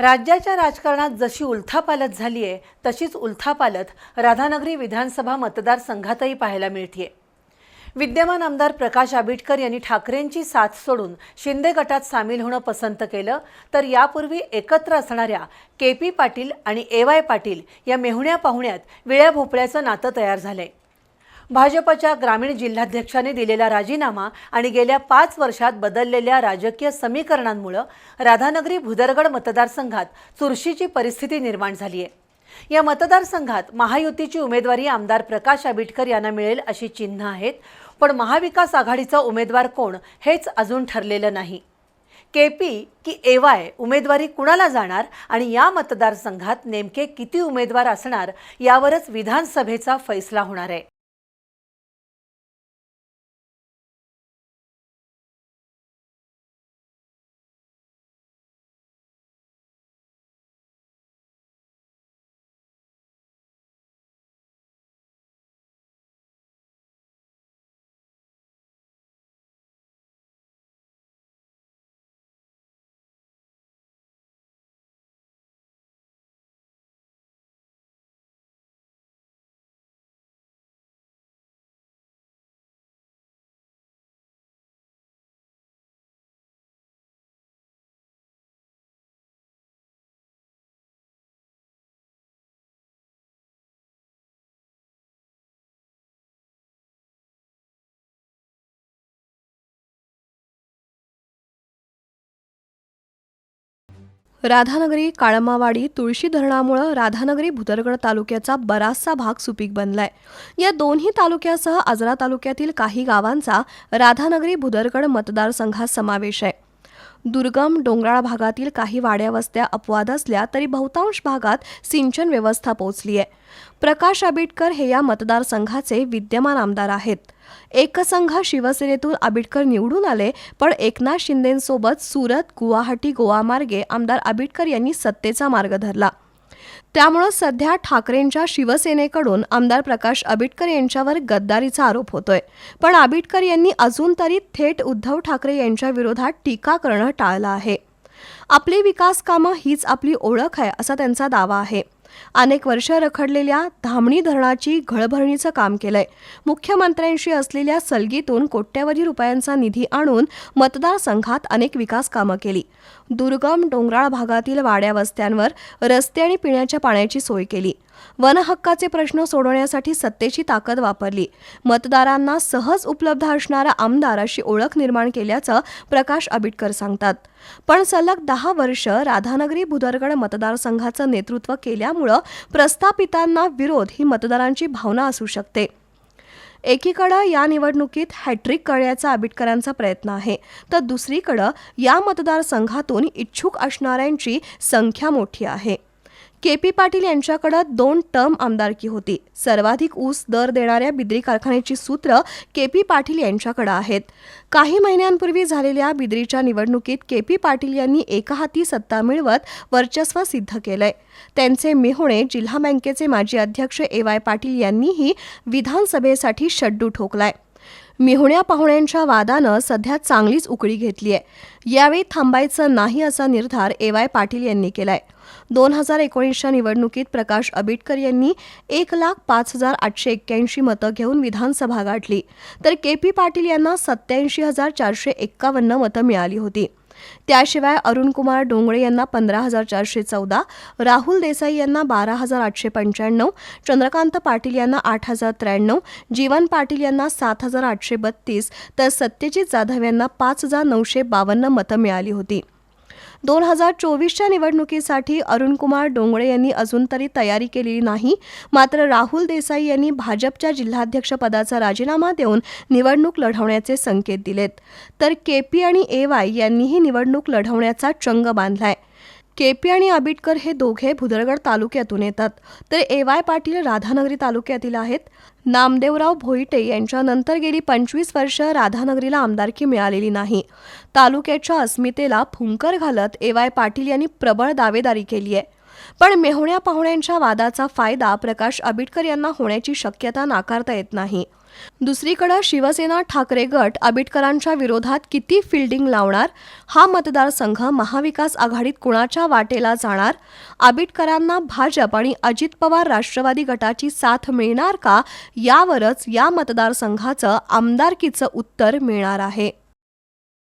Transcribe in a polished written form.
राज्याच्या राजकारणात जशी उलथापालथ झाली आहे तशीच उलथापालथ राधानगरी विधानसभा मतदारसंघातही पाहायला मिळते. विद्यमान आमदार प्रकाश आबिटकर यांनी ठाकरेंची साथ सोडून शिंदे गटात सामील होणं पसंत केलं, तर यापूर्वी एकत्र असणाऱ्या KP पाटील आणि AY पाटील या मेहुण्या पाहुण्यात विळ्या भोपळ्याचं नातं तयार झालंय. भाजपच्या ग्रामीण जिल्हाध्यक्षांनी दिलेला राजीनामा आणि गेल्या 5 वर्षात बदललेल्या राजकीय समीकरणांमुळे राधानगरी भुदरगड मतदारसंघात चुरशीची परिस्थिती निर्माण झाली आहे. या मतदारसंघात महायुतीची उमेदवारी आमदार प्रकाश आबिटकर यांना मिळेल अशी चिन्ह आहेत, पण महाविकास आघाडीचा उमेदवार कोण हेच अजून ठरलेलं नाही. KP की AY उमेदवारी कुणाला जाणार आणि या मतदारसंघात नेमके किती उमेदवार असणार यावरच विधानसभेचा फैसला होणार आहे. राधानगरी, काळमावाडी, तुळशी धरणामुळे राधानगरी भुदरगड तालुक्याचा बराचसा भाग सुपीक बनलाय. या दोन्ही तालुक्यासह आजरा तालुक्यातील काही गावांचा राधानगरी भुदरगड मतदारसंघात समावेश आहे. दुर्गम डोंगराळ भागातील काही वाड्या वस्त्या अपवाद असल्या तरी बहुतांश भागात सिंचन व्यवस्था पोहोचली आहे. प्रकाश आबिटकर हे या मतदारसंघाचे विद्यमान आमदार आहेत. एकसंघ शिवसेनेतून आबिटकर निवडून आले, पण एकनाथ शिंदेंसोबत सुरत, गुवाहाटी, गोवा मार्गे आमदार आबिटकर यांनी सत्तेचा मार्ग धरला. त्यामुळे सध्या ठाकरेंच्या शिवसेनेकडून आमदार प्रकाश आबिटकर यांच्यावर गद्दारीचा आरोप होतोय. पण आबिटकर यांनी अजून तरी थेट उद्धव ठाकरे यांच्या विरोधात टीका करणं टाळलं आहे. आपली विकास कामं हीच आपली ओळख आहे असा त्यांचा दावा आहे. अनेक वर्ष रखडलेल्या धामणी धरणाची घळभरणीचं काम केलंय. मुख्यमंत्र्यांशी असलेल्या सलगीतून कोट्यवधी रुपयांचा निधी आणून मतदारसंघात अनेक विकास कामं केली. दुर्गम डोंगराळ भागातील वाड्या वस्त्यांवर रस्ते आणि पिण्याच्या पाण्याची सोय केली. वनहक्काचे प्रश्न सोडवण्यासाठी सत्तेची ताकद वापरली. मतदारांना सहज उपलब्ध असणारा आमदार अशी ओळख निर्माण केल्याचं प्रकाश आबिटकर सांगतात. पण सलग 10 वर्ष राधानगरी भुदरगड मतदारसंघाचं नेतृत्व केल्यामुळं प्रस्थापितांना विरोध ही मतदारांची भावना असू शकते. एकीकडं या निवडणुकीत हॅट्रिक करण्याचा आबिटकरांचा प्रयत्न आहे, तर दुसरीकडं या मतदारसंघातून इच्छुक असणाऱ्यांची संख्या मोठी आहे. KP पाटील यांच्याकडे 2 टर्म आमदारकी होती. सर्वाधिक ऊस दर देणाऱ्या बिद्री कारखान्याची सूत्र KP पाटील यांच्याकडे आहेत. काही महिन्यांपूर्वी झालेल्या बिद्रीच्या निवडणुकीत KP पाटील यांनी एकहाती सत्ता मिळवत वर्चस्व सिद्ध केलंय. त्यांचे मेहुणे जिल्हा बँकेचे माजी अध्यक्ष AY पाटील यांनीही विधानसभेसाठी शड्डू ठोकलाय. मेहुण्या पाहुण्यांच्या वादानं सध्या चांगलीच उकळी घेतली आहे. यावेळी थांबायचं नाही असा निर्धार AY पाटील यांनी केलाय. 2019च्या निवडणुकीत प्रकाश आबिटकर यांनी 1,05,881 मतं घेऊन विधानसभा गाठली, तर KP पाटील यांना 87,451 मतं मिळाली होती. त्याशिवाय अरुणकुमार डोंगळे यांना 15,414, राहुल देसाई यांना 12,895, चंद्रकांत पाटील यांना 8,093, जीवन पाटील यांना 7,832 तर सत्यजित जाधव यांना 5,952 मतं मिळाली होती. 2024च्या निवडणुकीसाठी अरुणकुमार डोंगळे यांनी अजून तरी तयारी केलेली नाही. मात्र राहुल देसाई यांनी भाजपच्या जिल्हाध्यक्षपदाचा राजीनामा देऊन निवडणूक लढवण्याचे संकेत दिलेत, तर KP आणि AY यांनीही निवडणूक लढवण्याचा चंग बांधलाय. KP आणि आबिटकर हे दोघे भुदरगड तालुक्यातून येतात, तर AY पाटील राधानगरी तालुक्यातील आहेत. नामदेवराव भोईटे यांच्यानंतर गेली 25 वर्ष राधानगरीला आमदारकी मिळालेली नाही. तालुक्याच्या अस्मितेला फुंकर घालत AY पाटील यांनी प्रबळ दावेदारी केली आहे. पण मेहुण्या पाहुण्यांच्या वादाचा फायदा प्रकाश आबिटकर यांना होण्याची शक्यता नाकारता येत नाही. दुसरीकडे शिवसेना ठाकरे गट आबिटकरांच्या विरोधात किती फिल्डिंग लावणार, हा मतदारसंघ महाविकास आघाडीत कुणाच्या वाटेला जाणार, आबिटकरांना भाजप आणि अजित पवार राष्ट्रवादी गटाची साथ मिळणार का, यावरच या मतदारसंघाचं आमदारकीचं उत्तर मिळणार आहे.